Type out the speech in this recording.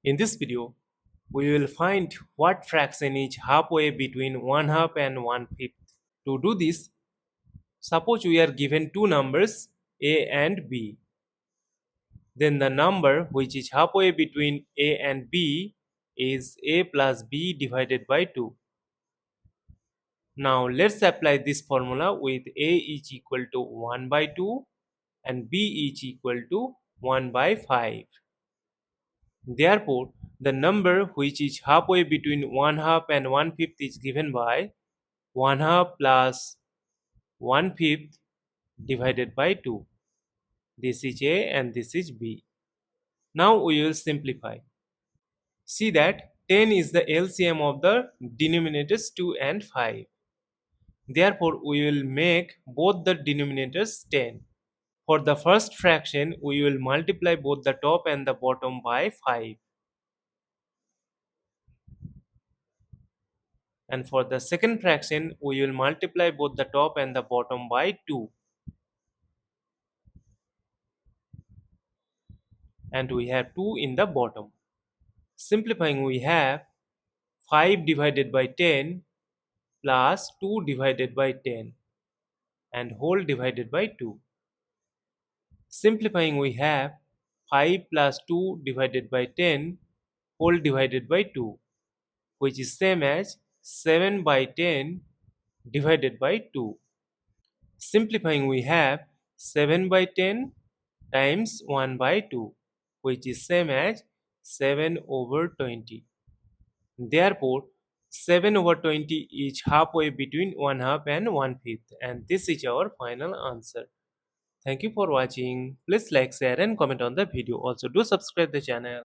In this video, we will find what fraction is halfway between 1 half and 1/5. To do this, suppose we are given two numbers a and b. Then the number which is halfway between a and b is a plus b divided by 2. Now let's apply this formula with a is equal to 1 by 2 and b is equal to 1 by 5. Therefore, the number which is halfway between 1 half and 1/5 is given by 1 half plus 1/5 divided by 2. This is A and this is B. Now we will simplify. See that 10 is the LCM of the denominators 2 and 5. Therefore, we will make both the denominators 10. For the first fraction, we will multiply both the top and the bottom by 5. And for the second fraction, we will multiply both the top and the bottom by 2. And we have 2 in the bottom. Simplifying, we have 5 divided by 10 plus 2 divided by 10 and whole divided by 2. Simplifying, we have 5 plus 2 divided by 10 whole divided by 2, which is same as 7 by 10 divided by 2. Simplifying, we have 7 by 10 times 1 by 2, which is same as 7 over 20. Therefore, 7 over 20 is halfway between 1 half and 1/5, and this is our final answer. Thank you for watching. Please like, share and comment on the video. Also do subscribe the channel.